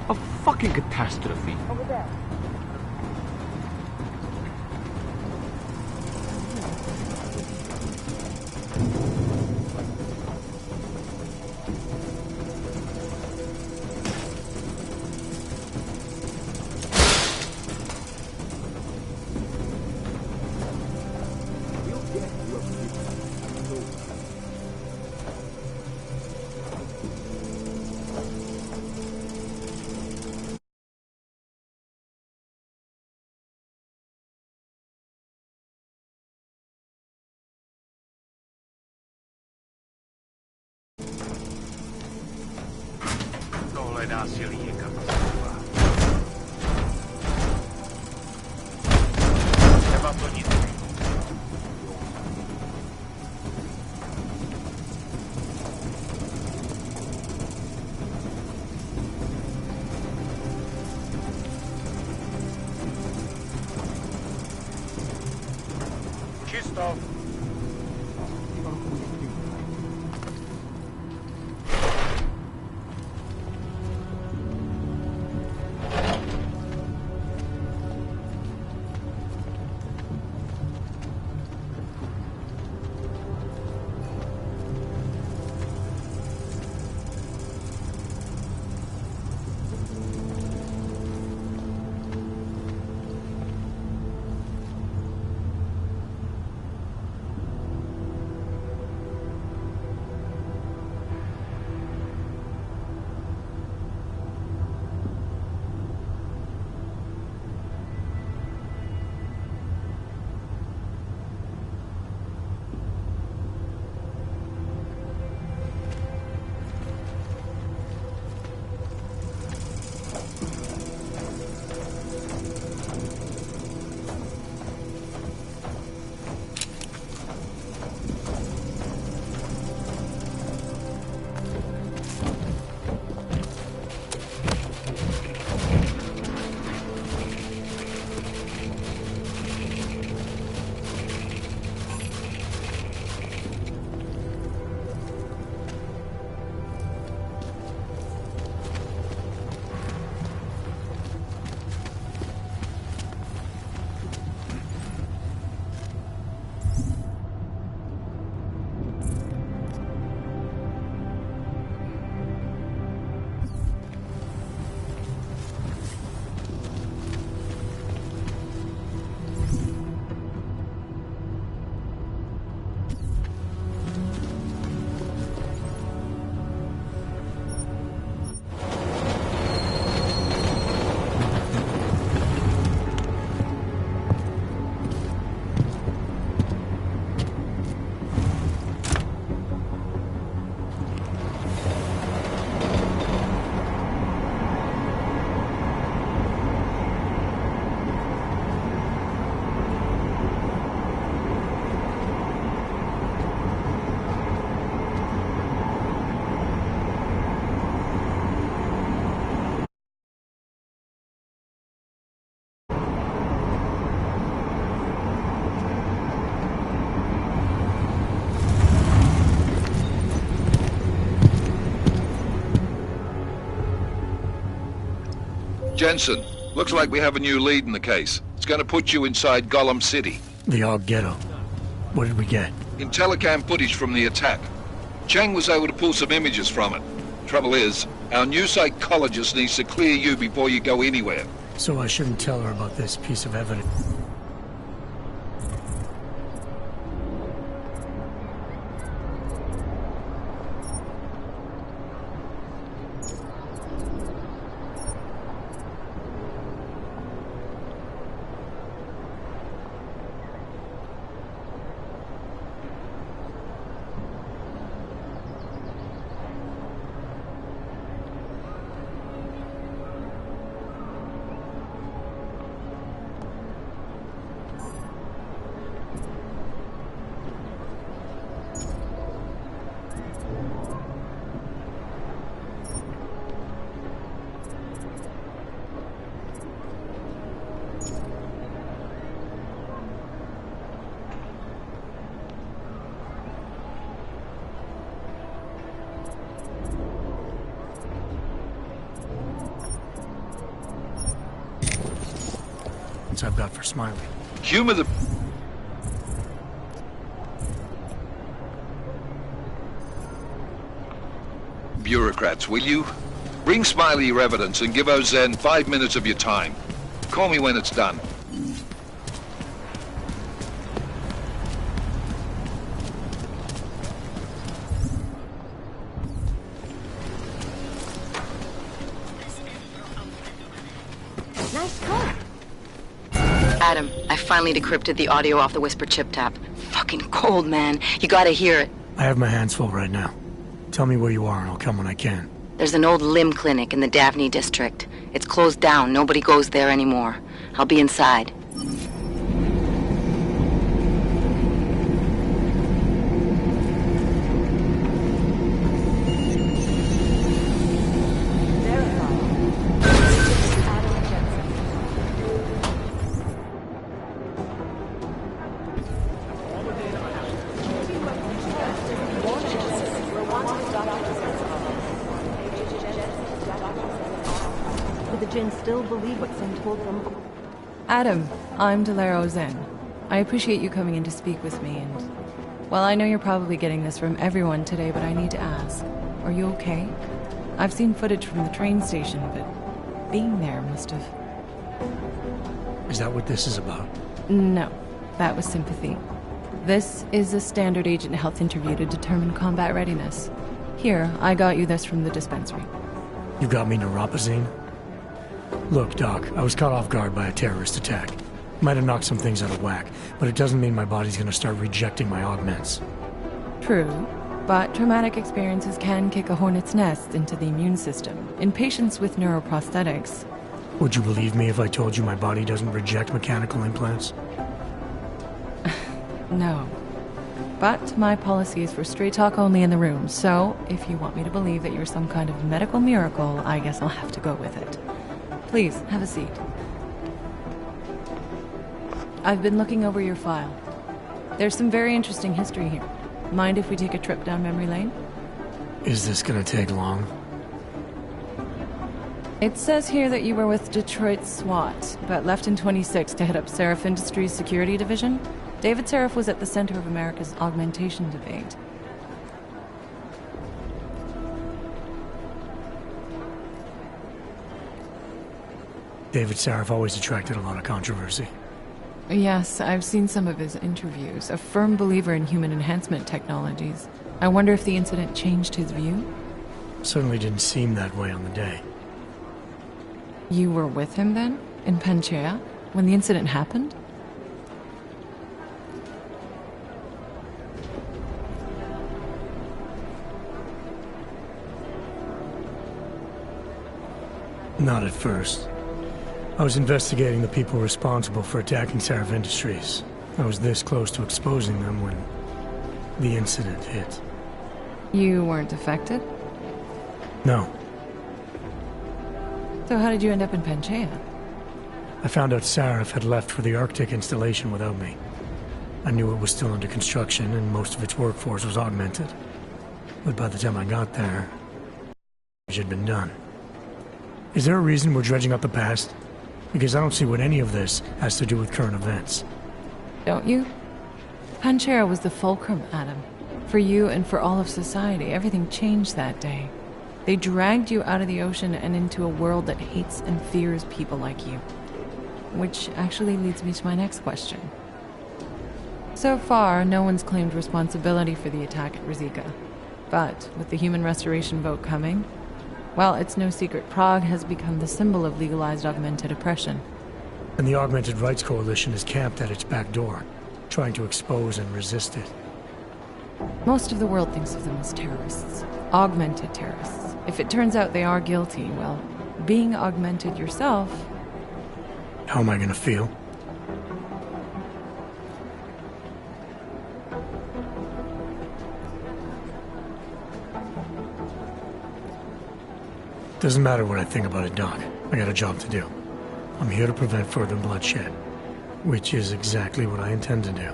A fucking catastrophe. Over there. Tohle násilí je katastrofální. Nemá to nic. Čisto. Jensen, looks like we have a new lead in the case. It's gonna put you inside Gollum City. The old ghetto. What did we get? In telecam footage from the attack. Chang was able to pull some images from it. Trouble is, our new psychologist needs to clear you before you go anywhere. So I shouldn't tell her about this piece of evidence. reverence I've got for Smiley. Humor the... bureaucrats, will you? Bring Smiley your evidence and give Ozen 5 minutes of your time. Call me when it's done. Nice car. Adam, I finally decrypted the audio off the Whisper chip tap. Fucking cold, man. You gotta hear it. I have my hands full right now. Tell me where you are and I'll come when I can. There's an old limb clinic in the Daphne district. It's closed down. Nobody goes there anymore. I'll be inside. Do the Jinn still believe what Sin told them? Adam, I'm Delaro Zen. I appreciate you coming in to speak with me, and... well, I know you're probably getting this from everyone today, but I need to ask. Are you okay? I've seen footage from the train station, but being there must have... Is that what this is about? No, that was sympathy. This is a standard agent health interview to determine combat readiness. Here, I got you this from the dispensary. You got me neuropazine? Look, Doc, I was caught off guard by a terrorist attack. Might have knocked some things out of whack, but it doesn't mean my body's gonna start rejecting my augments. True, but traumatic experiences can kick a hornet's nest into the immune system. In patients with neuroprosthetics... Would you believe me if I told you my body doesn't reject mechanical implants? No. But my policy is for straight talk only in the room, so if you want me to believe that you're some kind of medical miracle, I guess I'll have to go with it. Please, have a seat. I've been looking over your file. There's some very interesting history here. Mind if we take a trip down memory lane? Is this gonna take long? It says here that you were with Detroit SWAT, but left in 26 to head up Seraph Industries' security division. David Seraph was at the center of America's augmentation debate. David Seraph always attracted a lot of controversy. Yes, I've seen some of his interviews. A firm believer in human enhancement technologies. I wonder if the incident changed his view? Certainly didn't seem that way on the day. You were with him then? In Panchea? When the incident happened? Not at first. I was investigating the people responsible for attacking Seraph Industries. I was this close to exposing them when the incident hit. You weren't affected? No. So how did you end up in Panchea? I found out Seraph had left for the Arctic installation without me. I knew it was still under construction and most of its workforce was augmented. But by the time I got there, it had been done. Is there a reason we're dredging up the past? Because I don't see what any of this has to do with current events. Don't you? Panchea was the fulcrum, Adam. For you and for all of society, everything changed that day. They dragged you out of the ocean and into a world that hates and fears people like you. Which actually leads me to my next question. So far, no one's claimed responsibility for the attack at Rizika. But with the human restoration vote coming, well, it's no secret Prague has become the symbol of legalized augmented oppression. And the Augmented Rights Coalition is camped at its back door, trying to expose and resist it. Most of the world thinks of them as terrorists. Augmented terrorists. If it turns out they are guilty, well, being augmented yourself... How am I gonna feel? Doesn't matter what I think about it, Doc. I got a job to do. I'm here to prevent further bloodshed, which is exactly what I intend to do.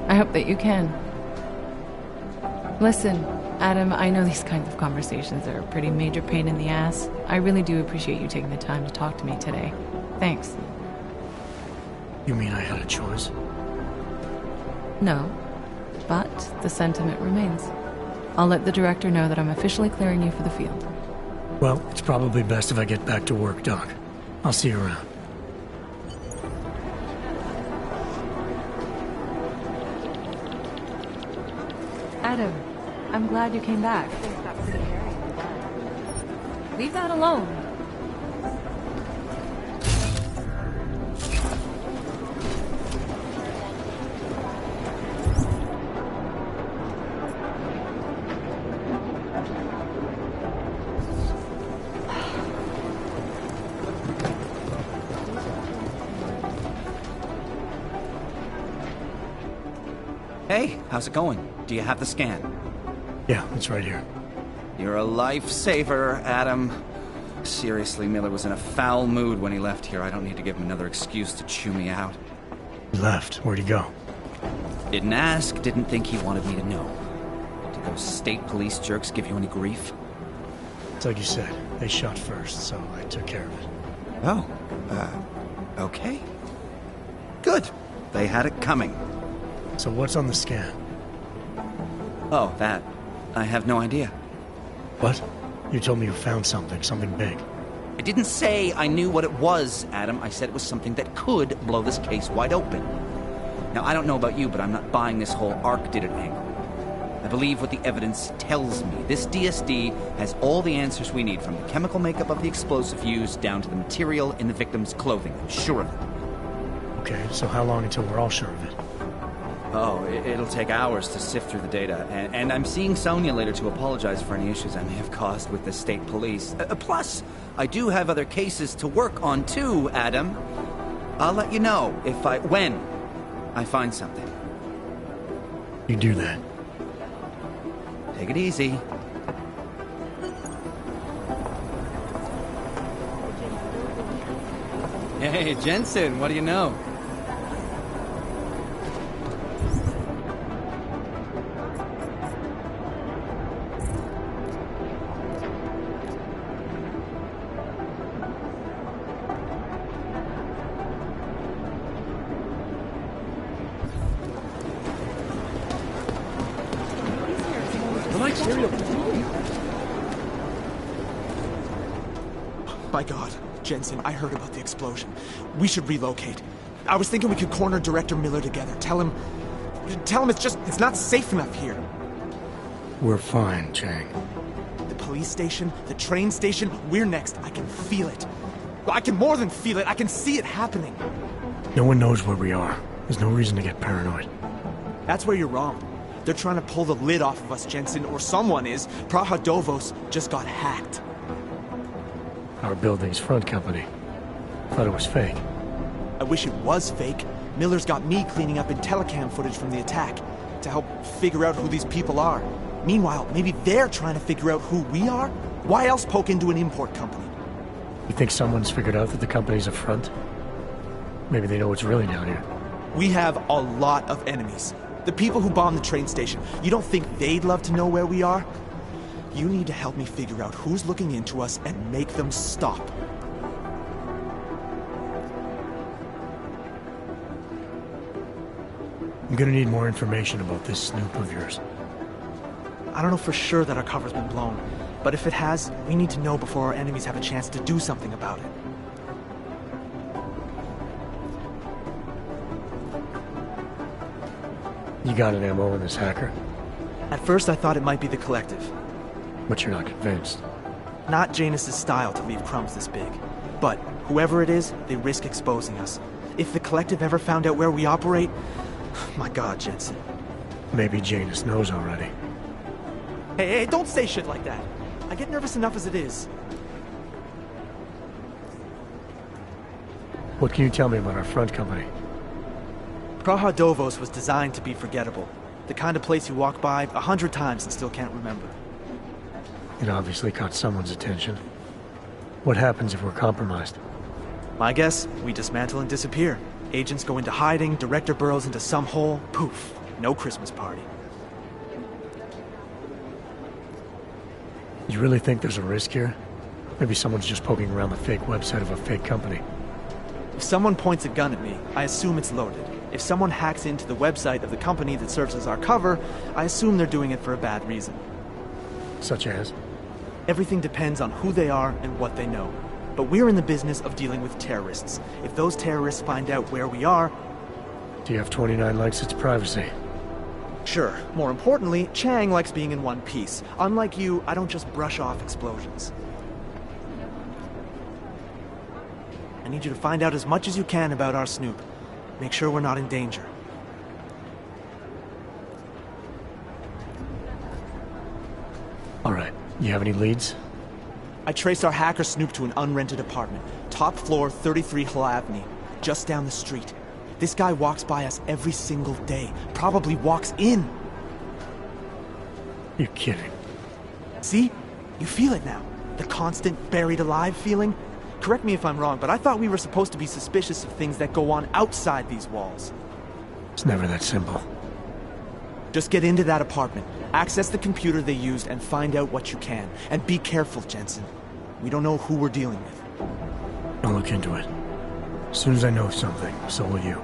I hope that you can. Listen, Adam, I know these kinds of conversations are a pretty major pain in the ass. I really do appreciate you taking the time to talk to me today. Thanks. You mean I had a choice? No, but the sentiment remains. I'll let the director know that I'm officially clearing you for the field. Well, it's probably best if I get back to work, Doc. I'll see you around. Adam, I'm glad you came back. Leave that alone. Hey, how's it going? Do you have the scan? Yeah, it's right here. You're a lifesaver, Adam. Seriously, Miller was in a foul mood when he left here. I don't need to give him another excuse to chew me out. He left. Where'd he go? Didn't ask, didn't think he wanted me to know. Did those state police jerks give you any grief? It's like you said. They shot first, so I took care of it. Oh, okay. Good. They had it coming. So what's on the scan? Oh, that. I have no idea. What? You told me you found something big. I didn't say I knew what it was, Adam. I said it was something that could blow this case wide open. Now, I don't know about you, but I'm not buying this whole Ark did it angle. I believe what the evidence tells me. This DSD has all the answers we need, from the chemical makeup of the explosive used down to the material in the victim's clothing. I'm sure of it. Okay, so how long until we're all sure of it? Oh, it'll take hours to sift through the data, and I'm seeing Sonia later to apologize for any issues I may have caused with the state police. Plus, I do have other cases to work on too, Adam. I'll let you know when I find something. You do that. Take it easy. Hey, Jensen, what do you know? My God, Jensen, I heard about the explosion. We should relocate. I was thinking we could corner Director Miller together. Tell him it's not safe enough here. We're fine, Chang. The police station, the train station, we're next. I can feel it. I can more than feel it. I can see it happening. No one knows where we are. There's no reason to get paranoid. That's where you're wrong. They're trying to pull the lid off of us, Jensen, or someone is. Prahadovos just got hacked. Our building's front company. Thought it was fake. I wish it was fake. Miller's got me cleaning up IntelliCam footage from the attack to help figure out who these people are. Meanwhile, maybe they're trying to figure out who we are? Why else poke into an import company? You think someone's figured out that the company's a front? Maybe they know what's really down here. We have a lot of enemies. The people who bombed the train station. You don't think they'd love to know where we are? You need to help me figure out who's looking into us and make them stop. I'm gonna need more information about this snoop of yours. I don't know for sure that our cover's been blown, but if it has, we need to know before our enemies have a chance to do something about it. You got an MO in this hacker? At first I thought it might be the Collective. But you're not convinced. Not Janus's style to leave crumbs this big. But whoever it is, they risk exposing us. If the Collective ever found out where we operate... My God, Jensen. Maybe Janus knows already. Hey, don't say shit like that. I get nervous enough as it is. What can you tell me about our front company? Prahadovos was designed to be forgettable. The kind of place you walk by 100 times and still can't remember. It obviously caught someone's attention. What happens if we're compromised? My guess, we dismantle and disappear. Agents go into hiding, Director burrows into some hole, poof, no Christmas party. You really think there's a risk here? Maybe someone's just poking around the fake website of a fake company. If someone points a gun at me, I assume it's loaded. If someone hacks into the website of the company that serves as our cover, I assume they're doing it for a bad reason. Such as? Everything depends on who they are and what they know. But we're in the business of dealing with terrorists. If those terrorists find out where we are... TF-29 likes its privacy. Sure. More importantly, Chang likes being in one piece. Unlike you, I don't just brush off explosions. I need you to find out as much as you can about our Snoop. Make sure we're not in danger. All right. You have any leads? I traced our hacker Snoop to an unrented apartment. Top floor, 33 Hill Avenue. Just down the street. This guy walks by us every single day. Probably walks in. You're kidding. See? You feel it now. The constant buried alive feeling. Correct me if I'm wrong, but I thought we were supposed to be suspicious of things that go on outside these walls. It's never that simple. Just get into that apartment, access the computer they used, and find out what you can. And be careful, Jensen. We don't know who we're dealing with. I'll look into it. As soon as I know something, so will you.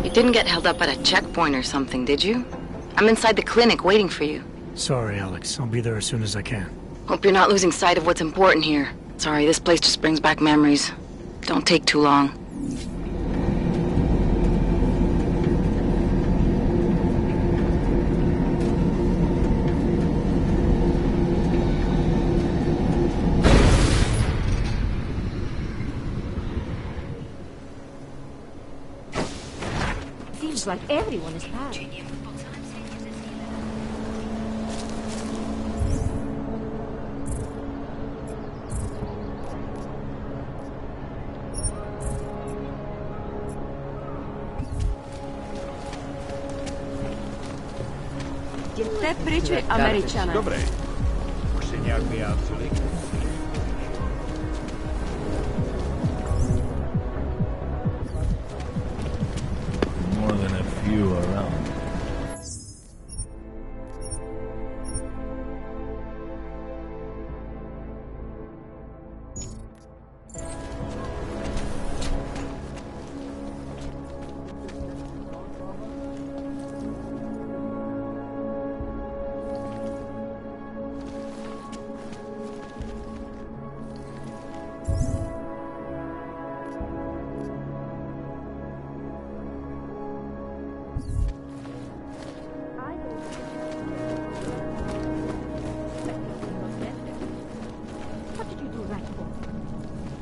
You didn't get held up at a checkpoint or something, did you? I'm inside the clinic waiting for you. Sorry, Alex. I'll be there as soon as I can. Hope you're not losing sight of what's important here. Sorry, this place just brings back memories. Don't take too long. Seems like everyone is back. Te priče Američana. Dobre. Už si nějak vyjádřili? More than a few around. What did you do right for?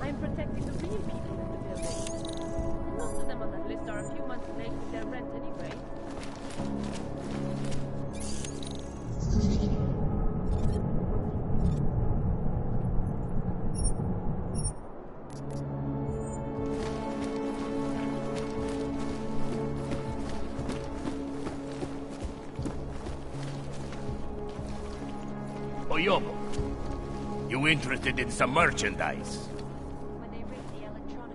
I'm protecting the real people in the building. Most of them on that list are a few months late with their rent anyway. Oyobo, you interested in some merchandise?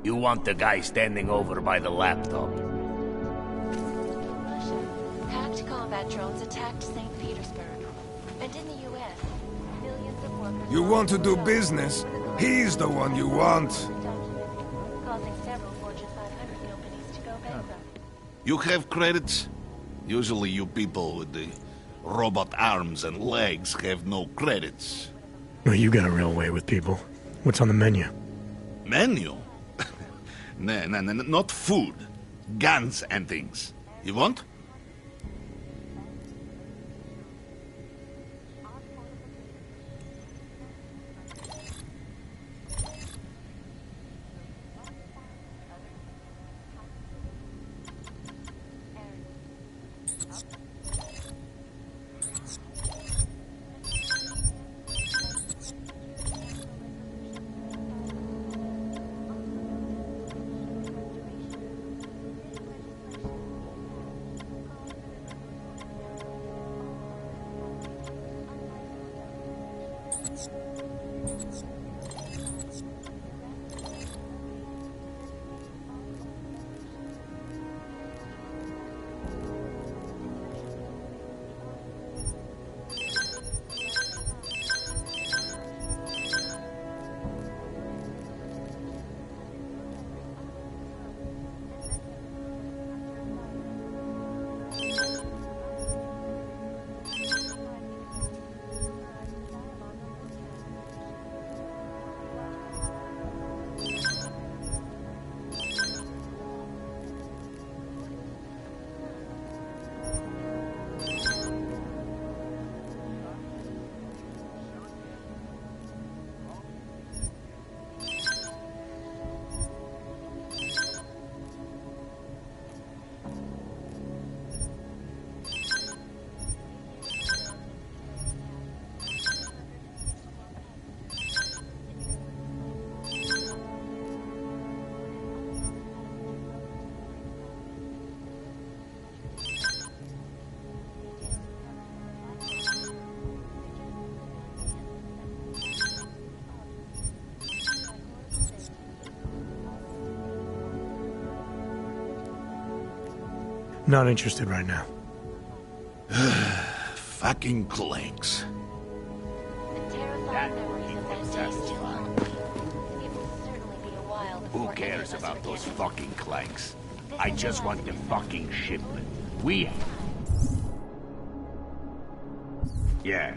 You want the guy standing over by the laptop? Russia, hacked combat drones attacked St. Petersburg. And in the U.S., millions of workers... You want to do business? He's the one you want. ...causing several Fortune 500 companies to go bankrupt. You have credits? Usually you people with the robot arms and legs have no credits. Well, you got a real way with people. What's on the menu? Menu? No, not food. Guns and things. You want? Not interested right now. Fucking clanks. Who cares about those fucking clanks? I just want the fucking shipment. We... Yeah.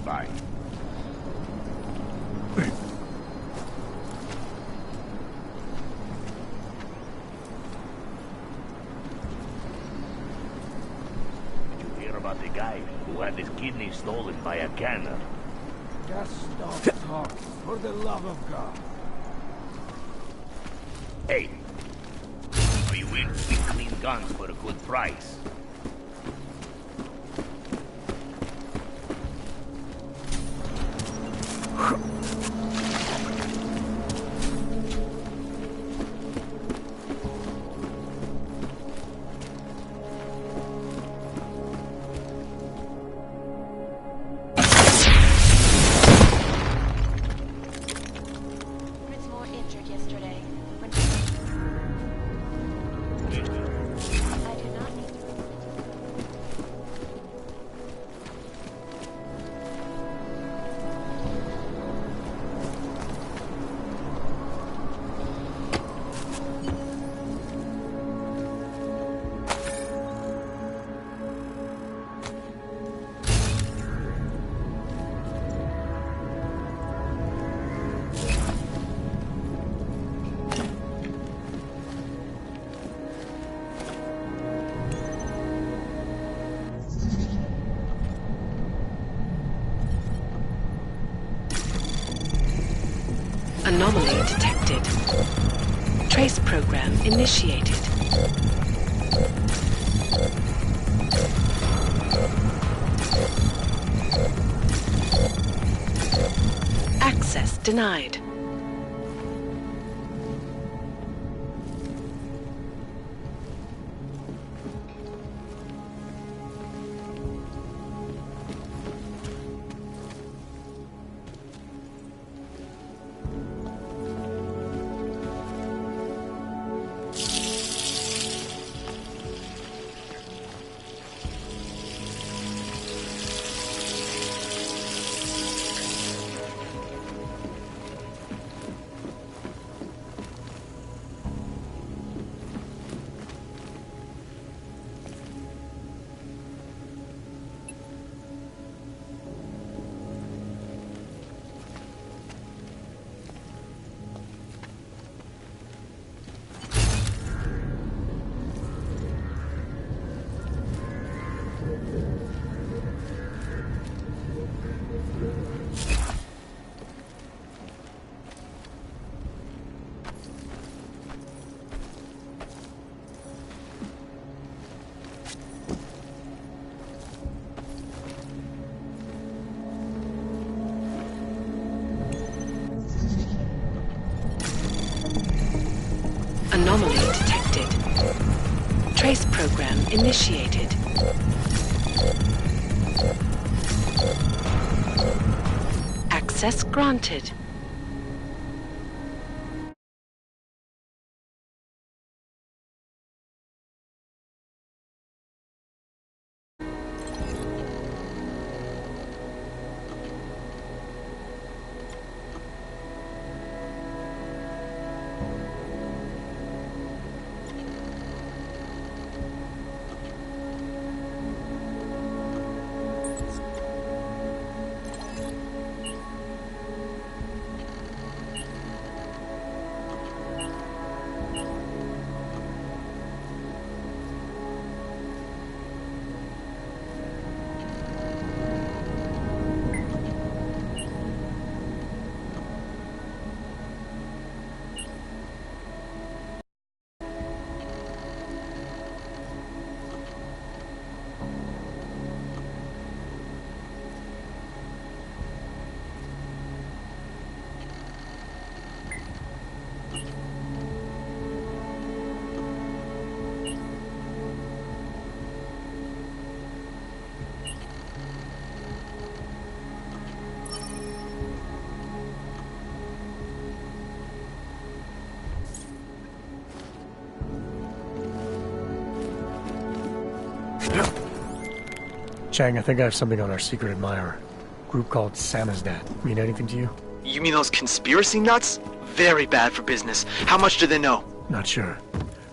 Bye. Did you hear about the guy who had his kidney stolen by a canner? Just stop talking, for the love of God. Hey, are you in to be clean guns for a good price? Anomaly detected. Trace program initiated. Access denied. Anomaly detected. Trace program initiated. Access granted. Chang, I think I have something on our secret admirer. Group called Samizdat. Mean anything to you? You mean those conspiracy nuts? Very bad for business. How much do they know? Not sure.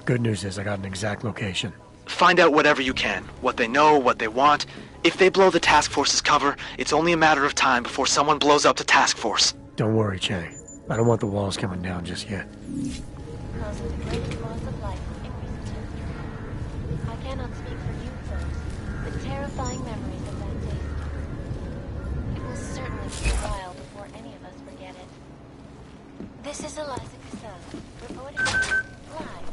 Good news is I got an exact location. Find out whatever you can. What they know, what they want. If they blow the task force's cover, it's only a matter of time before someone blows up the task force. Don't worry, Chang. I don't want the walls coming down just yet. Causing the greatest loss of life in recent history. I cannot speak for you folks, but terrifying memories of that day. It will certainly be a while before any of us forget it. This is Eliza Casal, reporting to you live.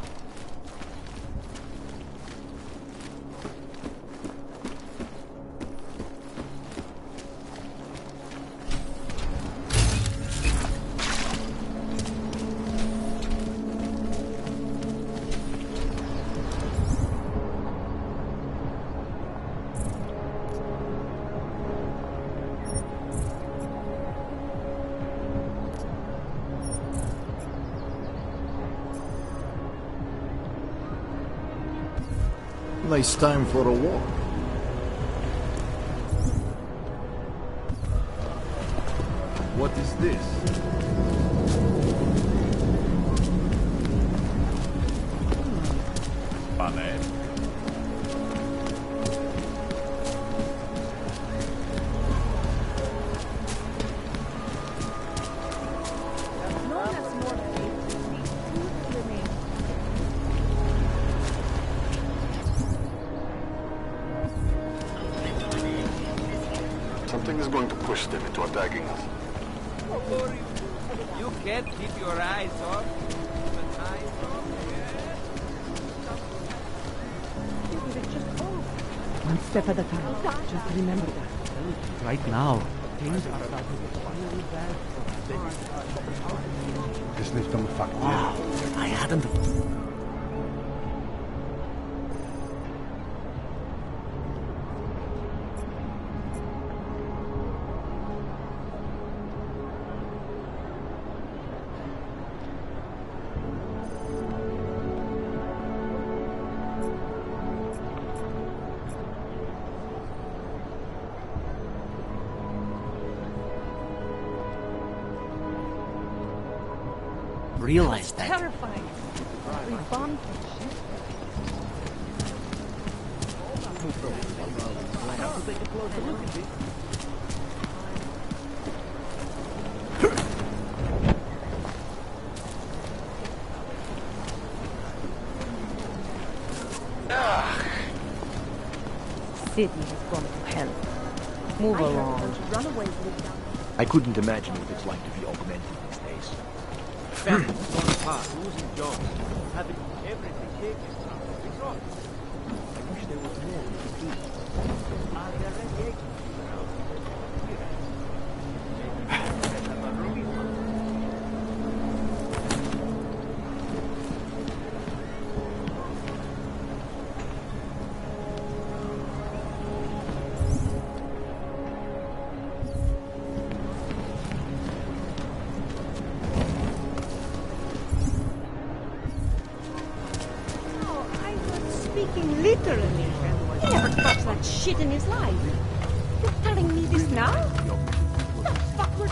Nice time for a walk. What is this? Pane. Something is going to push them into attacking us. You can't keep your eyes off. One step at a time. Just remember that. Right now, things are starting to finally bad. This needs to fuck. Wow, I hadn't... realize that. Terrifying. We bombed the ship. I have to take a closer look at this. City has gone to hell. Move along. I couldn't imagine what it's like to be augmented these days. Families torn apart, losing jobs, having everything taken from them. It's wrong. I wish there was more we could do. Are there any agents around? Speaking literally. He never touched that shit in his life. You're telling me this now? What the fuck was...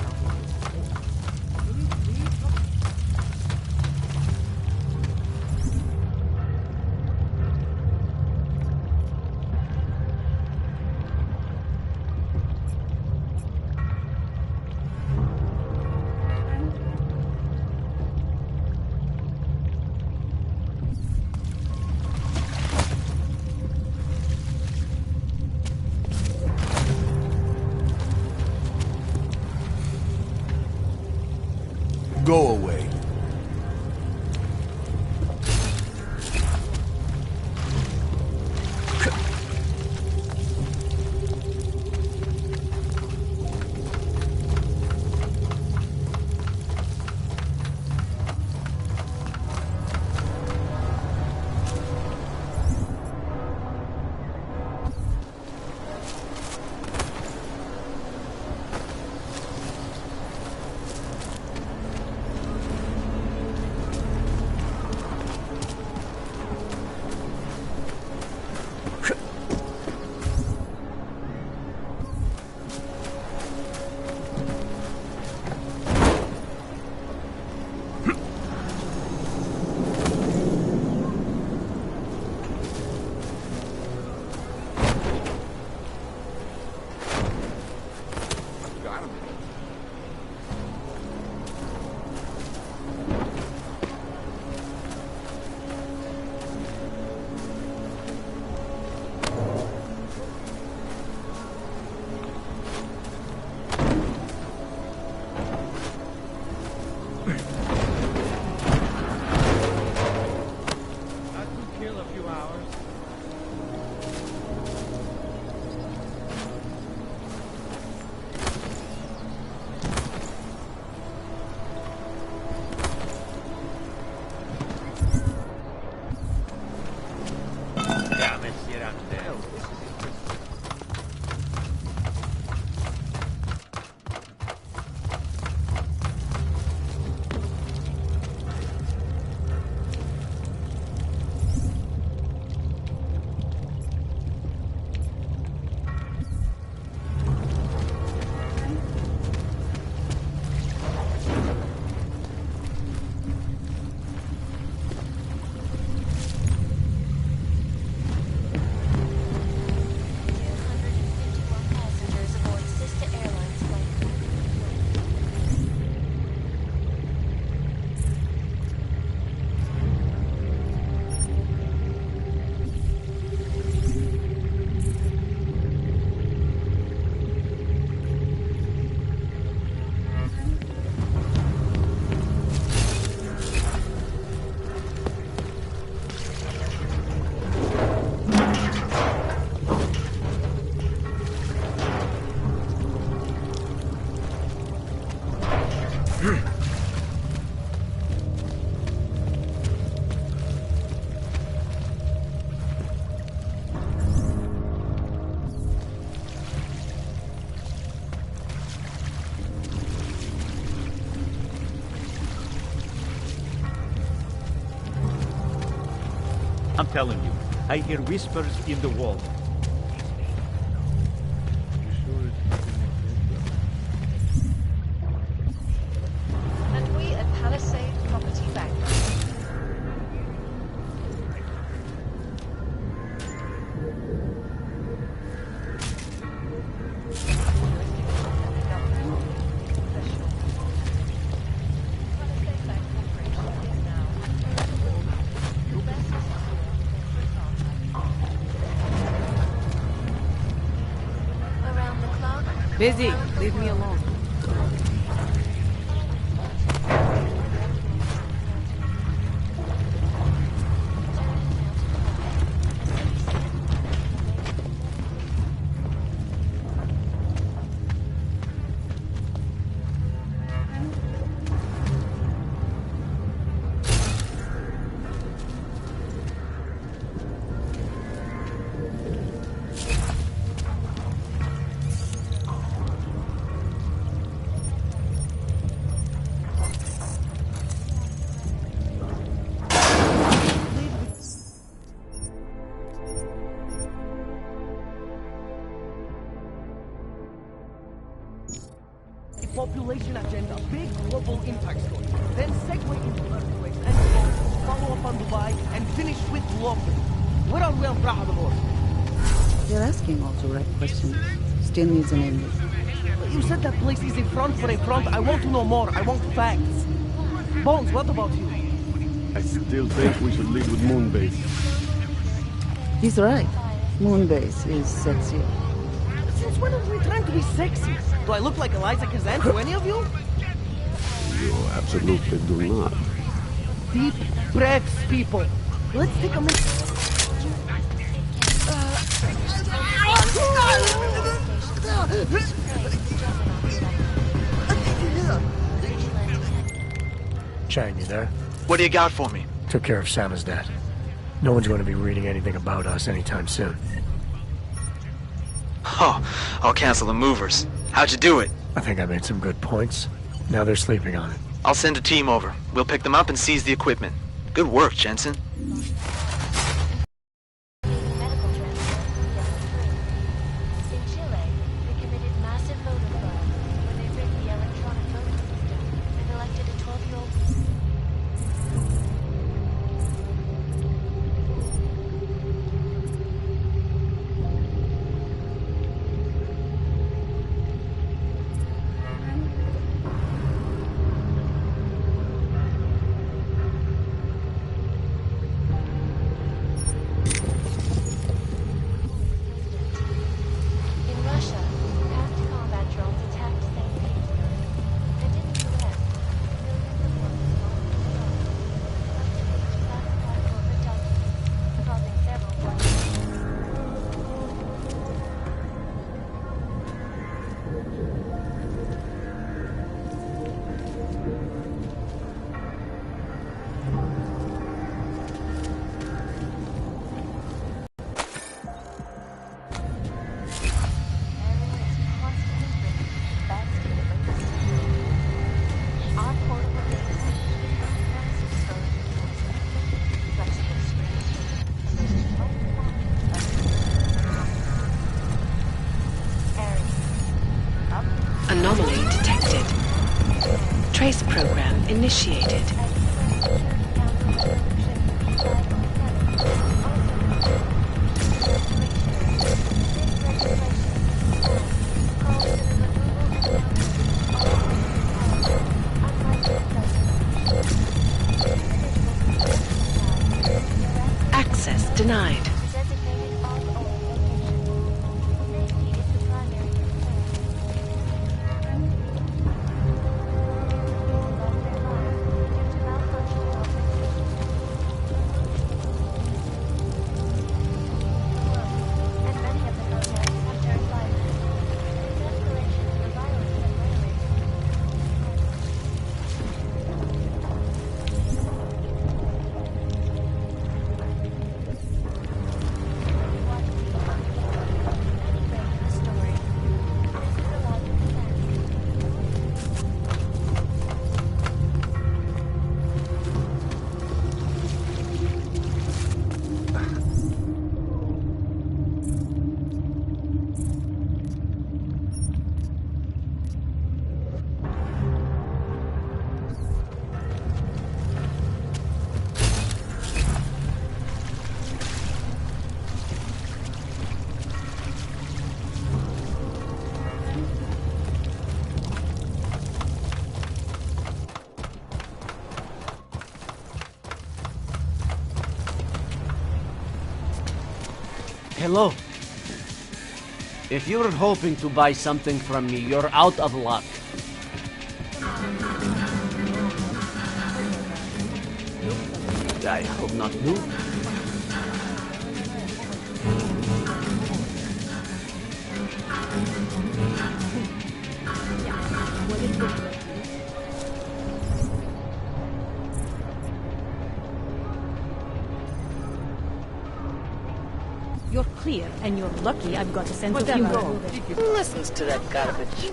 I'm telling you, I hear whispers in the wall. And we at Palisade Property Bank. Around the clock. Busy. Leave me alone. Population agenda, big global impact story. Then segue into earthquakes and bombs, follow up on Dubai, and finish with London. Where are we on Praha, the horse? You're asking all the right questions. Still needs an ending. You said that place is a front for a front. I want to know more. I want facts. Bones, what about you? I still think we should lead with Moonbase. He's right. Moonbase is sexier. Since when are we trying to be sexy? Do I look like Eliza Kazan to any of you? You absolutely do not. Deep breaths, people. Let's take a minute. Chang, you there? What do you got for me? Took care of Sam's dad. No one's going to be reading anything about us anytime soon. Oh, I'll cancel the movers. How'd you do it? I think I made some good points. Now they're sleeping on it. I'll send a team over. We'll pick them up and seize the equipment. Good work, Jensen. Anomaly detected. Trace program initiated. Access denied. hello. If you're hoping to buy something from me, you're out of luck. I hope not new. You're clear, and you're lucky I've got a sense of humor. Who listens to that garbage?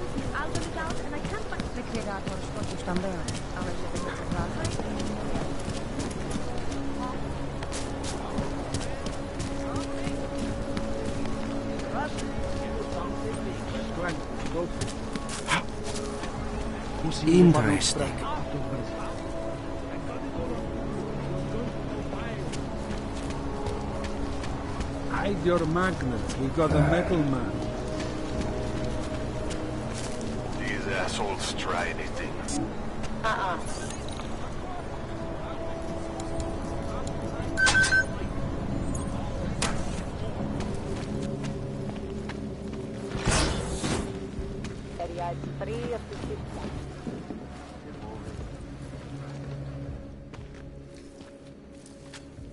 Interesting. Hide your magnets. We got a metal man. These assholes try anything.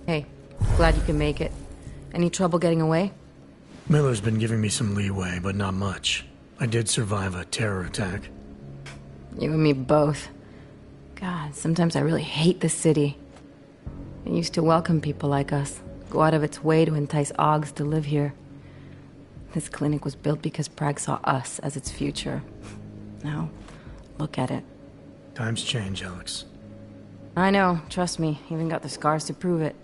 Hey, glad you can make it. Any trouble getting away? Miller's been giving me some leeway, but not much. I did survive a terror attack. You and me both. God, sometimes I really hate this city. It used to welcome people like us, go out of its way to entice Augs to live here. This clinic was built because Prague saw us as its future. Now, look at it. Times change, Alex. I know, trust me, even got the scars to prove it.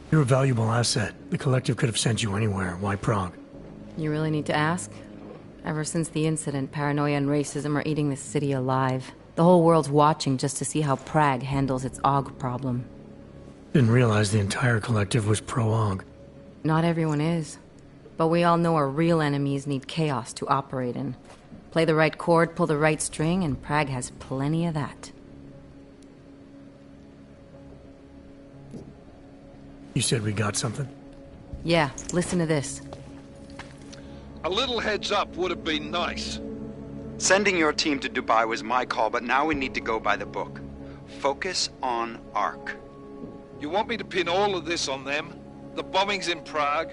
You're a valuable asset. The Collective could have sent you anywhere. Why Prague? You really need to ask? Ever since the incident, paranoia and racism are eating this city alive. The whole world's watching just to see how Prague handles its Aug problem. Didn't realize the entire Collective was pro-Aug. Not everyone is. But we all know our real enemies need chaos to operate in. Play the right chord, pull the right string, and Prague has plenty of that. You said we got something? Yeah, listen to this. A little heads up would have been nice. Sending your team to Dubai was my call, but now we need to go by the book. Focus on Ark. You want me to pin all of this on them? The bombings in Prague,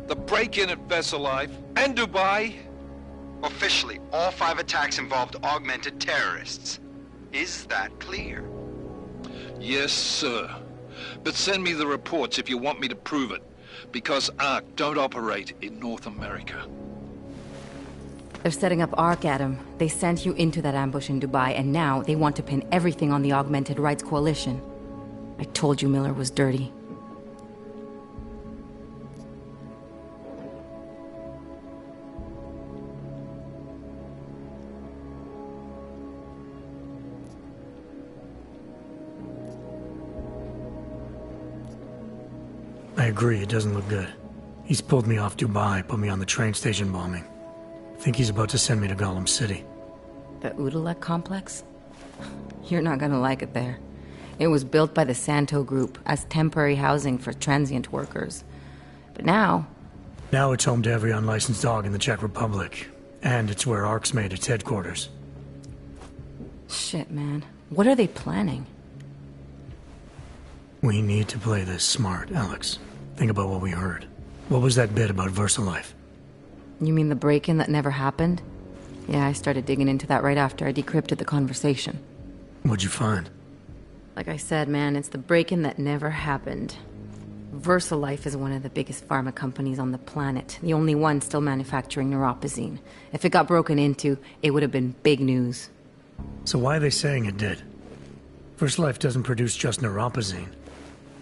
the break-in at Vesellife, and Dubai? Officially, all 5 attacks involved augmented terrorists. Is that clear? Yes, sir. But send me the reports if you want me to prove it, because Ark don't operate in North America. They're setting up Ark, Adam. They sent you into that ambush in Dubai, and now they want to pin everything on the Augmented Rights Coalition. I told you Miller was dirty. I agree, it doesn't look good. He's pulled me off Dubai, put me on the train station bombing. I think he's about to send me to Gollum City. The Udalek complex? You're not gonna like it there. It was built by the Santo Group as temporary housing for transient workers. But now... Now it's home to every unlicensed dog in the Czech Republic. And it's where Ark's made its headquarters. Shit, man. What are they planning? We need to play this smart, Alex. Think about what we heard. What was that bit about VersaLife? You mean the break-in that never happened? Yeah, I started digging into that right after I decrypted the conversation. What'd you find? Like I said, man, it's the break-in that never happened. VersaLife is one of the biggest pharma companies on the planet, the only one still manufacturing neuropozyne. If it got broken into, it would have been big news. So why are they saying it did? VersaLife doesn't produce just neuropozyne.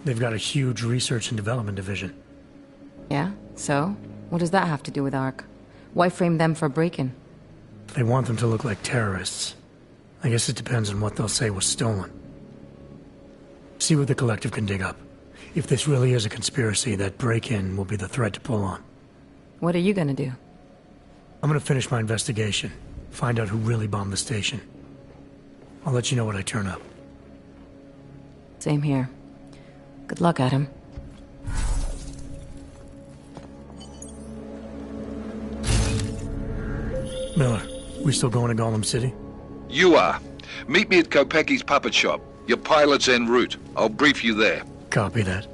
They've got a huge research and development division. Yeah? So? What does that have to do with Ark? Why frame them for break-in? They want them to look like terrorists. I guess it depends on what they'll say was stolen. See what the Collective can dig up. If this really is a conspiracy, that break-in will be the thread to pull on. What are you gonna do? I'm gonna finish my investigation. Find out who really bombed the station. I'll let you know when I turn up. Same here. Good luck, Adam. Miller, we still going to Golem City? You are. Meet me at Kopecki's puppet shop. Your pilot's en route. I'll brief you there. Copy that.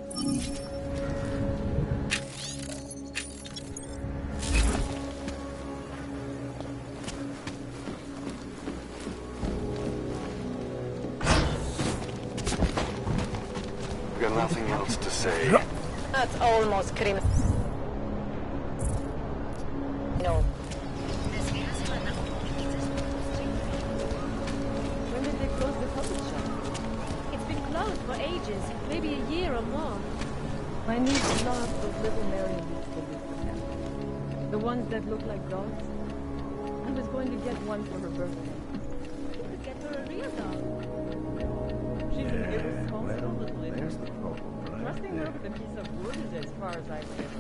Got nothing else to say. That's almost criminal. No. When did they close the puppet shop? It's been closed for ages, maybe a year or more. My niece loves those little marionettes for this attempt. The ones that look like dogs. I was going to get one for her birthday. You could get her a real dog. She's an irresponsible little idiot. Trusting her with a piece of wood is as far as I can.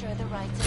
The rights of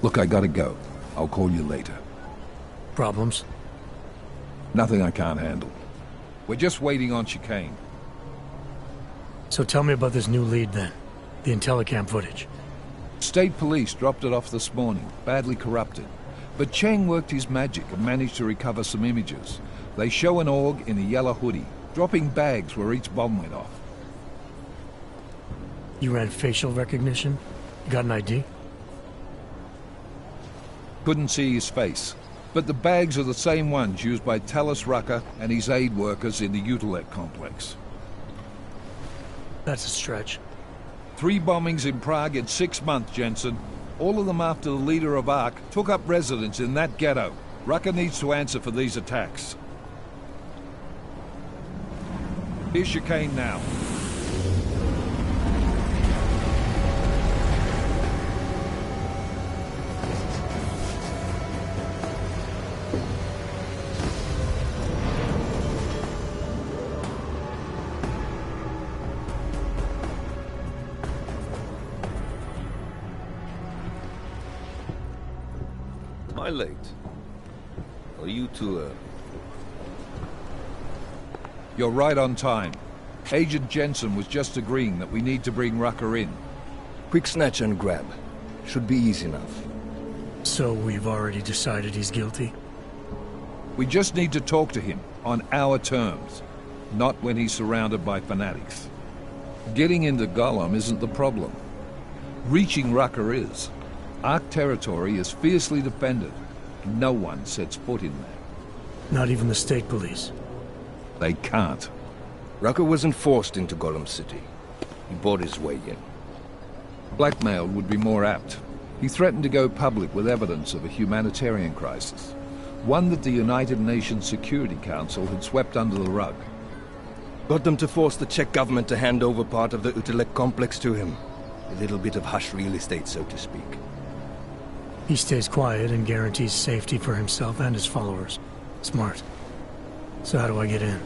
Look, I gotta go. I'll call you later. Problems? Nothing I can't handle. We're just waiting on chicane. So tell me about this new lead then. The Intellicam footage. State police dropped it off this morning, badly corrupted. But Cheng worked his magic and managed to recover some images. They show an org in a yellow hoodie, dropping bags where each bomb went off. You ran facial recognition? You got an ID? Couldn't see his face, but the bags are the same ones used by Talis Rucker and his aid workers in the Utilec complex. That's a stretch. 3 bombings in Prague in 6 months, Jensen. All of them after the leader of ARC took up residence in that ghetto. Rucker needs to answer for these attacks. Here's chicane now. Am I late? Are you two, You're right on time. Agent Jensen was just agreeing that we need to bring Rucker in. Quick snatch and grab. Should be easy enough. So we've already decided he's guilty? We just need to talk to him on our terms, not when he's surrounded by fanatics. Getting into Gollum isn't the problem. Reaching Rucker is. Ark territory is fiercely defended. No one sets foot in there. Not even the state police? They can't. Rucker wasn't forced into Gollum City. He bought his way in. Blackmailed would be more apt. He threatened to go public with evidence of a humanitarian crisis. One that the United Nations Security Council had swept under the rug. Got them to force the Czech government to hand over part of the Utelek complex to him. A little bit of hush real estate, so to speak. He stays quiet and guarantees safety for himself and his followers. Smart. So how do I get in?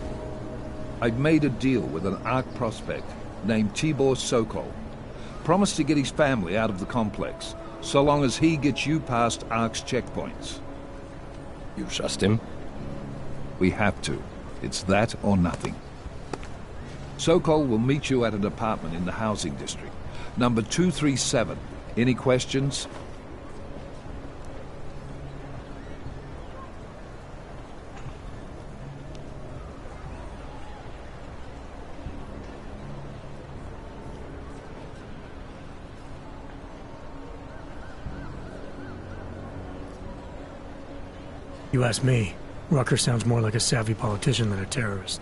I've made a deal with an Ark prospect named Tibor Sokol. Promised to get his family out of the complex, so long as he gets you past Ark's checkpoints. You trust him? We have to. It's that or nothing. Sokol will meet you at an apartment in the housing district. Number 237. Any questions? You ask me, Rucker sounds more like a savvy politician than a terrorist.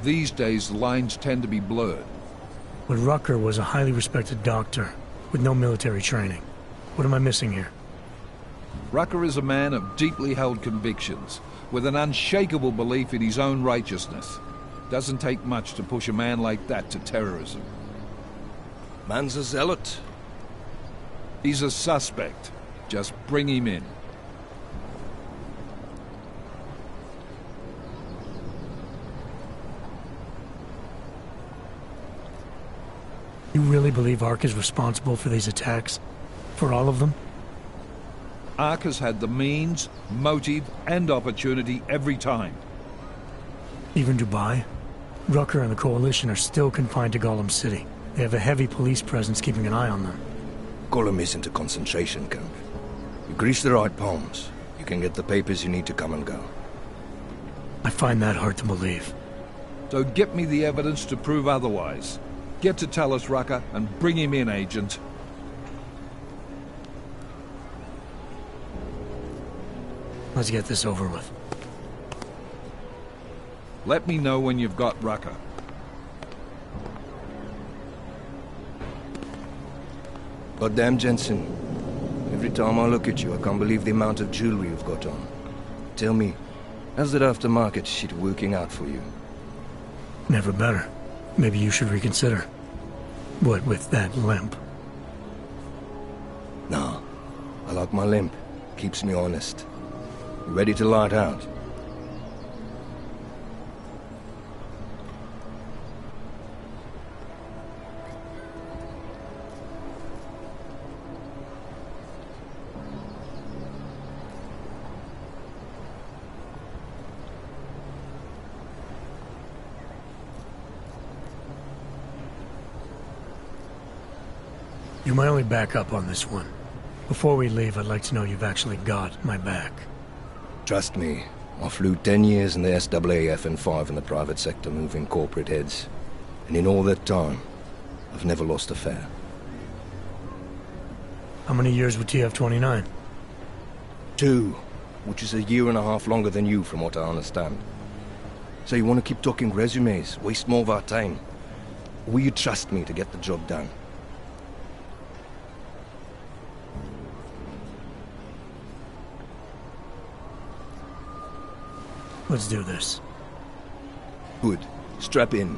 These days, the lines tend to be blurred. But Rucker was a highly respected doctor, with no military training. What am I missing here? Rucker is a man of deeply held convictions, with an unshakable belief in his own righteousness. Doesn't take much to push a man like that to terrorism. Man's a zealot. He's a suspect. Just bring him in. You really believe Ark is responsible for these attacks? For all of them? Ark has had the means, motive, and opportunity every time. Even Dubai? Rucker and the Coalition are still confined to Gollum City. They have a heavy police presence keeping an eye on them. Gollum isn't a concentration camp. You grease the right palms, you can get the papers you need to come and go. I find that hard to believe. So get me the evidence to prove otherwise. Get to tell us, Rucker, and bring him in, Agent. Let's get this over with. Let me know when you've got Rucker. Goddamn, Jensen. Every time I look at you, I can't believe the amount of jewelry you've got on. Tell me, how's that aftermarket shit working out for you? Never better. Maybe you should reconsider. What with that limp? Nah, I like my limp. Keeps me honest. You ready to light out? You're my only backup on this one. Before we leave, I'd like to know you've actually got my back. Trust me, I flew 10 years in the SAAF and 5 in the private sector moving corporate heads. And in all that time, I've never lost a fare. How many years with TF-29? 2, which is a year and a half longer than you from what I understand. So you want to keep talking resumes, waste more of our time? Or will you trust me to get the job done? Let's do this. Good. Strap in.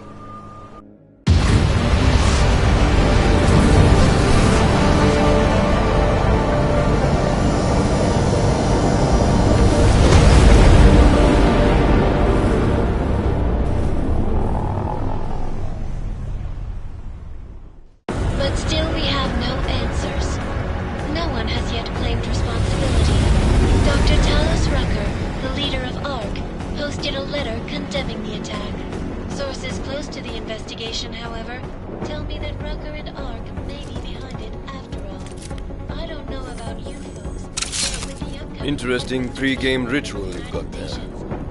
But still we have no answers. No one has yet claimed responsibility. Dr. Talos Rucker, the leader of ARC, posted a letter information, however, tell me that Rucker and Ark may be behind it after all. I don't know about you folks, but with the upcoming... Interesting pre-game ritual you've got there.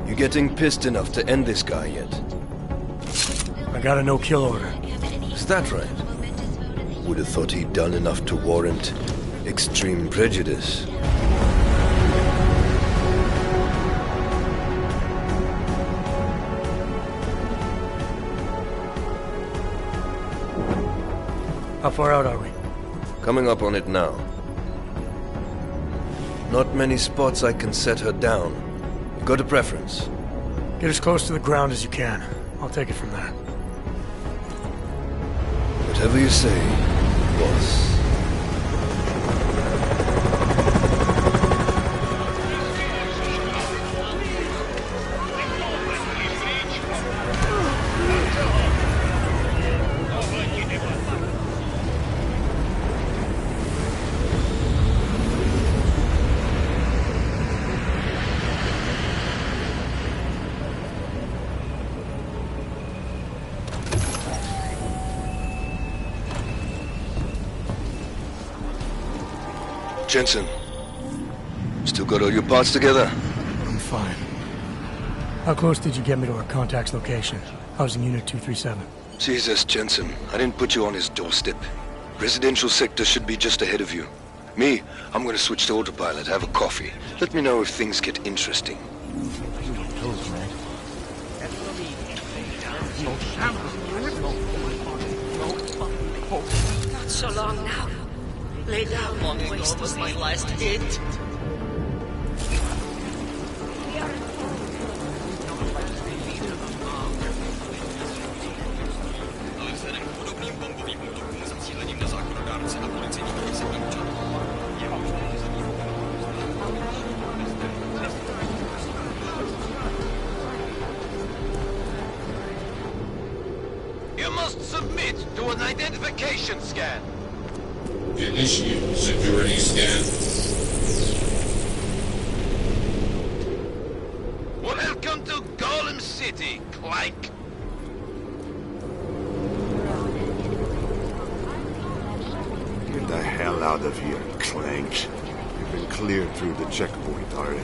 You getting pissed enough to end this guy yet? I got a no-kill order. Is that right? Would have thought he'd done enough to warrant extreme prejudice. How far out are we? Coming up on it now. Not many spots I can set her down. You got a preference? Get as close to the ground as you can. I'll take it from there. Whatever you say, boss. Jensen, still got all your parts together? I'm fine. How close did you get me to our contact's location? Housing Unit 237. Jesus, Jensen, I didn't put you on his doorstep. Residential sector should be just ahead of you. Me, I'm gonna switch to autopilot, have a coffee. Let me know if things get interesting. Not so long now. Lay down, long waste was my last hit. You must submit to an identification scan. Initiate security scan. Welcome to Golem City, Clank. Get the hell out of here, Clank. You've been cleared through the checkpoint already.